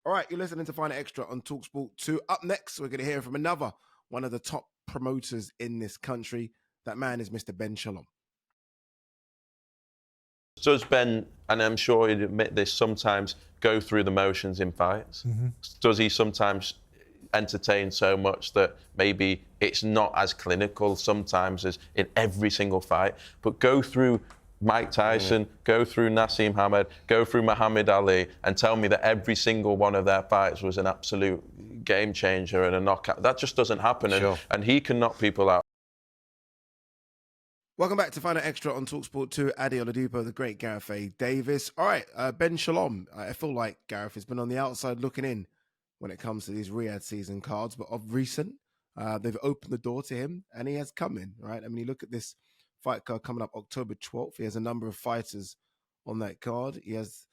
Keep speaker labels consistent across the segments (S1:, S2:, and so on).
S1: All right, you're listening to Find It Extra on talkSPORT 2. Up next, we're going to hear from another one of the top promoters in this country. That man is Mr. Ben Shalom.
S2: Does Ben, and I'm sure he'd admit this, sometimes go through the motions in fights? Mm-hmm. Does he sometimes entertain so much that maybe it's not as clinical sometimes as in every single fight, but go through Mike Tyson, go through Nassim Hamed, go through Muhammad Ali, and tell me that every single one of their fights was an absolute game changer and a knockout? That just doesn't happen, sure. And he can knock people out.
S1: Welcome back to Find Out Extra on talkSPORT 2. Ade Oladipo, the great Gareth Davies. All right, Ben Shalom. I feel like Gareth has been on the outside looking in when it comes to these Riyadh season cards, but of recent, they've opened the door to him, and he has come in, right? I mean, you look at this fight card coming up October 12th. He has a number of fighters on that card. He has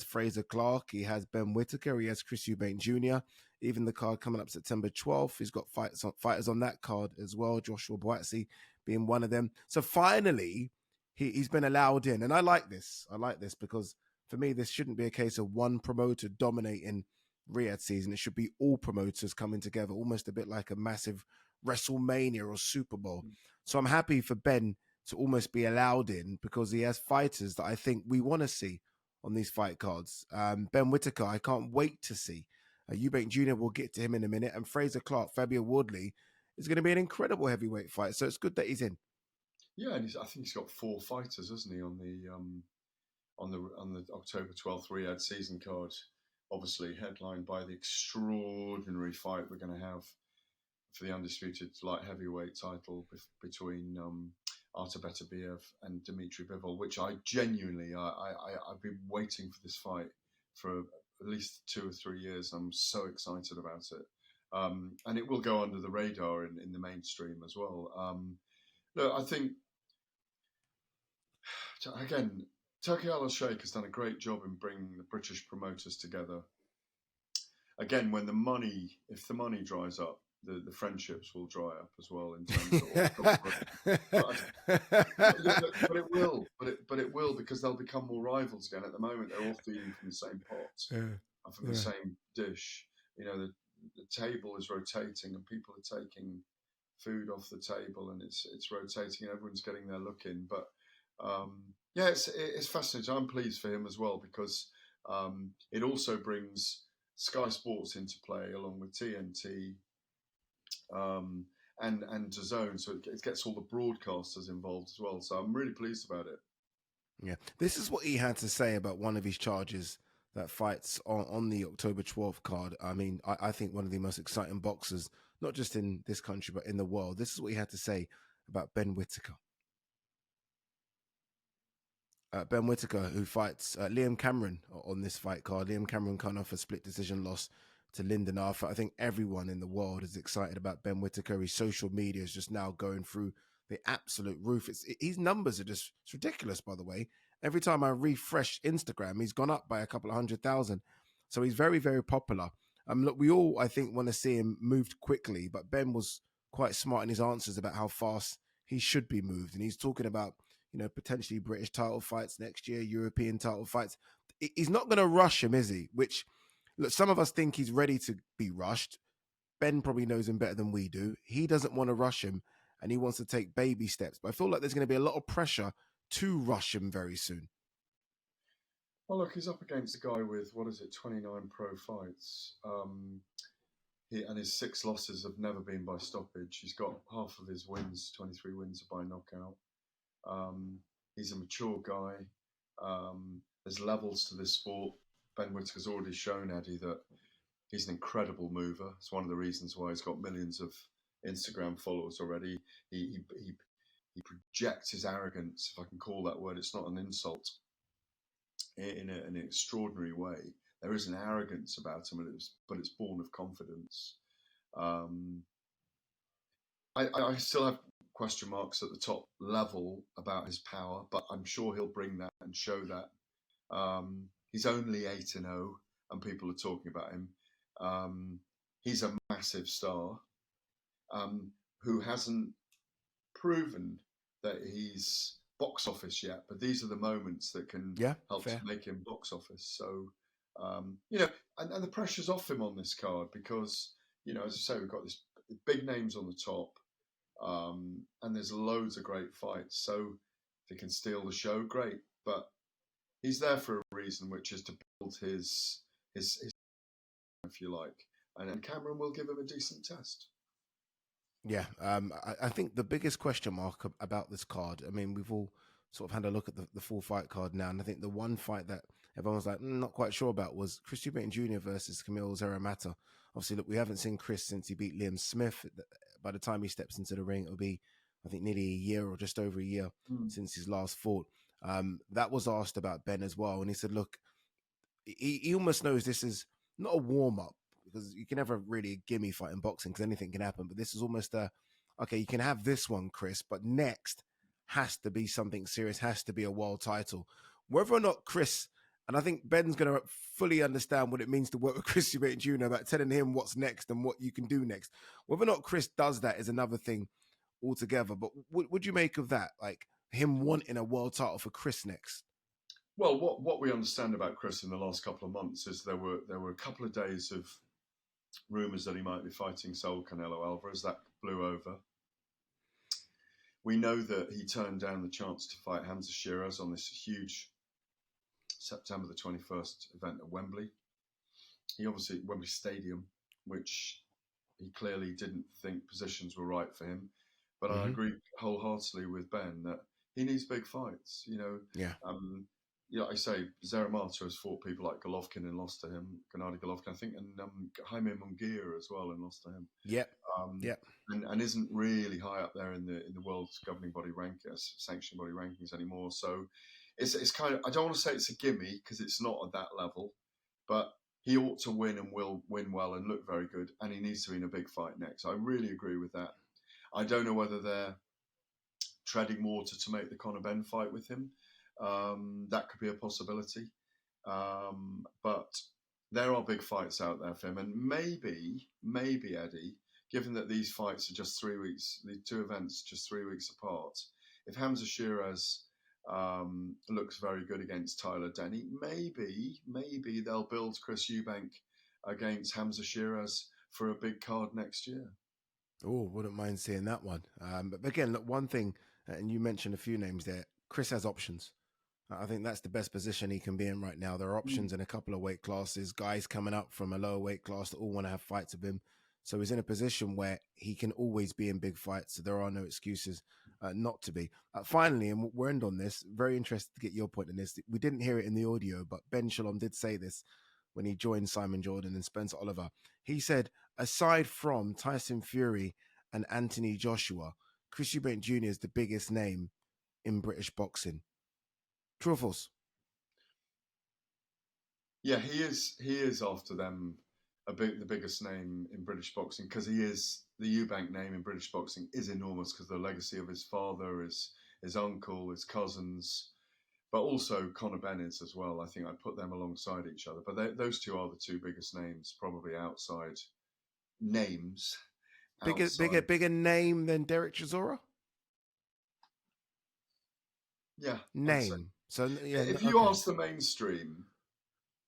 S1: Fraser Clark, he has Ben Whittaker, he has Chris Eubank Jr. Even the card coming up September 12th, he's got fighters on that card as well. Joshua Boatsy being one of them. So finally, he's been allowed in, and I like this. I like this because for me, this shouldn't be a case of one promoter dominating Riyadh season. It should be all promoters coming together, almost a bit like a massive WrestleMania or Super Bowl. So I'm happy for Ben to almost be allowed in because he has fighters that I think we want to see on these fight cards. Ben Whittaker, I can't wait to see. Eubank Jr., we'll get to him in a minute. And Fraser Clark, Fabio Wardley, is going to be an incredible heavyweight fight. So it's good that he's in.
S3: Yeah, and I think he's got 4 fighters, hasn't he, on the October 12th Riyadh season card. Obviously headlined by the extraordinary fight we're going to have for the undisputed light heavyweight title between Artur Beterbiev and Dmitry Bivol, which I genuinely, I've been waiting for this fight for at least 2 or 3 years. I'm so excited about it. And it will go under the radar in the mainstream as well. Look, I think, again, Turki Al-Sheikh has done a great job in bringing the British promoters together. Again, if the money dries up, the friendships will dry up as well in terms of. But it will because they'll become more rivals again. At the moment, they're all feeding from the same pot and from the same dish. You know, the table is rotating and people are taking food off the table and it's rotating and everyone's getting their look in. But yeah, it's fascinating. I'm pleased for him as well because it also brings Sky Sports into play along with TNT and DAZN, so it gets all the broadcasters involved as well. So I'm really pleased about it.
S1: Yeah, this is what he had to say about one of his charges that fights on the October 12th card. I mean, I think one of the most exciting boxers, not just in this country, but in the world. This is what he had to say about Ben Whittaker. Ben Whittaker, who fights Liam Cameron on this fight card. Liam Cameron coming off a split decision loss to Lyndon Arthur. I think everyone in the world is excited about Ben Whittaker. His social media is just now going through the absolute roof. His numbers are just ridiculous, by the way. Every time I refresh Instagram, he's gone up by a couple of 100,000. So he's very, very popular. Look, we all, I think, want to see him moved quickly, but Ben was quite smart in his answers about how fast he should be moved. And he's talking about, you know, potentially British title fights next year, European title fights. He's not going to rush him, is he? Which, look, some of us think he's ready to be rushed. Ben probably knows him better than we do. He doesn't want to rush him, and he wants to take baby steps. But I feel like there's going to be a lot of pressure to rush him very soon.
S3: Well, look, he's up against a guy with, 29 pro fights. And his 6 losses have never been by stoppage. He's got half of his wins, 23 wins, are by knockout. He's a mature guy. There's levels to this sport. Ben Whittaker's already shown Eddie that he's an incredible mover. It's one of the reasons why he's got millions of Instagram followers already. He projects his arrogance, if I can call that word. It's not an insult. In an extraordinary way. There is an arrogance about him, but it's born of confidence. I still have question marks at the top level about his power, but I'm sure he'll bring that and show that. He's only 8-0, and people are talking about him. He's a massive star who hasn't proven that he's box office yet, but these are the moments that can help to make him box office. So You know, and the pressure's off him on this card because, you know, as I say, we've got this big names on the top, and there's loads of great fights. So if he can steal the show, great. But he's there for a reason, which is to build his if you like, and Cameron will give him a decent test.
S1: Yeah, I think the biggest question mark about this card, I mean, we've all sort of had a look at the full fight card now, and I think the one fight that everyone was like, not quite sure about was Chris Eubank Jr. versus Camille Zeramata. Obviously, look, we haven't seen Chris since he beat Liam Smith. By the time he steps into the ring, it'll be, I think, nearly a year or just over a year since his last fought. That was asked about Ben as well, and he said, look, he almost knows this is not a warm-up, because you can never really gimme fight in boxing because anything can happen. But this is almost okay, you can have this one, Chris, but next has to be something serious, has to be a world title. Whether or not Chris, and I think Ben's going to fully understand what it means to work with Chris Eubank Jr. about telling him what's next and what you can do next. Whether or not Chris does that is another thing altogether. But what would you make of that? Like him wanting a world title for Chris next?
S3: Well, what we understand about Chris in the last couple of months is there were a couple of days of rumours that he might be fighting Saul Canelo Alvarez. That blew over. We know that he turned down the chance to fight Hamza Shiraz on this huge September the 21st event at Wembley. Wembley Stadium, which he clearly didn't think positions were right for him. But I agree wholeheartedly with Ben that he needs big fights. You know, like I say, Zeramata has fought people like Golovkin and lost to him, Gennady Golovkin, I think, and Jaime Munguia as well and lost to him. And isn't really high up there in the world's governing body rankings, sanctioning body rankings anymore. So it's kind of, I don't want to say it's a gimme because it's not at that level, but he ought to win and will win well and look very good, and he needs to be in a big fight next. I really agree with that. I don't know whether they're treading water to make the Conor Benn fight with him. That could be a possibility. But there are big fights out there for him. And maybe, Eddie, given that these fights are just 3 weeks, the two events just 3 weeks apart, if Hamza Shiraz looks very good against Tyler Denny, maybe they'll build Chris Eubank against Hamza Shiraz for a big card next year.
S1: Oh, wouldn't mind seeing that one. But again, look, one thing, and you mentioned a few names there, Chris has options. I think that's the best position he can be in right now. There are options in a couple of weight classes, guys coming up from a lower weight class that all want to have fights with him. So he's in a position where he can always be in big fights. So there are no excuses not to be. Finally, and we'll end on this, very interested to get your point on this. We didn't hear it in the audio, but Ben Shalom did say this when he joined Simon Jordan and Spencer Oliver. He said, aside from Tyson Fury and Anthony Joshua, Chris Eubank Jr. is the biggest name in British boxing. True or false?
S3: Yeah, he is after them the biggest name in British boxing, because he is, the Eubank name in British boxing is enormous because the legacy of his father, his uncle, his cousins, but also Conor Benn is as well. I think I'd put them alongside each other. But those two are the two biggest names, probably outside names.
S1: Bigger name than Derek Chisora?
S3: Yeah.
S1: Name. So yeah,
S3: if you ask the mainstream,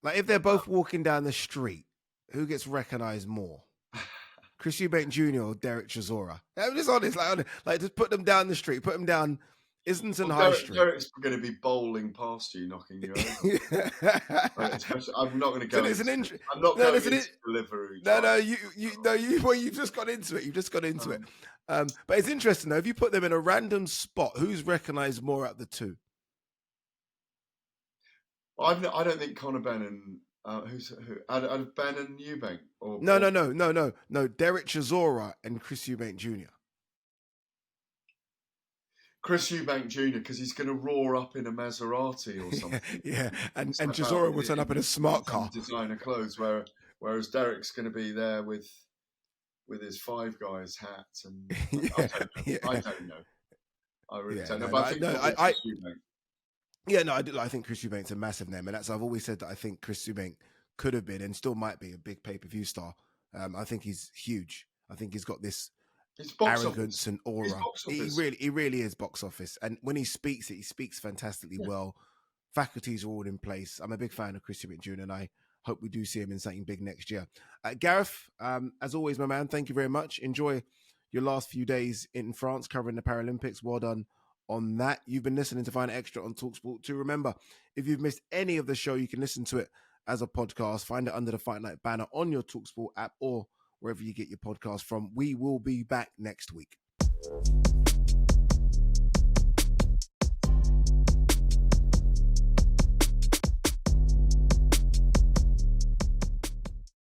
S1: like if they're both walking down the street, who gets recognised more? Chris Eubank Jr. or Derek Chisora? I'm just honest, like just put them down the street, put them down Islington High Street.
S3: Derek's going to be bowling past you, knocking you over. Especially, I'm not going to go. I'm not going into delivery.
S1: You've just got into it. You've just got into it. But it's interesting though. If you put them in a random spot, who's recognised more out of the two?
S3: I don't think Conor Benn and out of Ben and Eubank.
S1: No. Derek Chisora and Chris Eubank Jr.
S3: Chris Eubank Jr. because he's going to roar up in a Maserati or something.
S1: Yeah, and Chisora will turn up in a smart car,
S3: designer clothes. Whereas Derek's going to be there with his Five Guys hat and I don't know. I really don't know. But I think Chris Eubank.
S1: Yeah, no, I think Chris Eubank's a massive name, and I've always said that I think Chris Eubank could have been and still might be a big pay-per-view star. I think he's huge. I think he's got this arrogance and aura. He really is box office. And when he speaks fantastically well. Faculties are all in place. I'm a big fan of Chris Eubank Jr. and I hope we do see him in something big next year. Gareth, as always, my man, thank you very much. Enjoy your last few days in France covering the Paralympics. Well done on that. You've been listening to Find Extra on talkSPORT 2. Remember, if you've missed any of the show, you can listen to it as a podcast. Find it under the Fight Night banner on your talkSPORT app or wherever you get your podcast from. We will be back next week.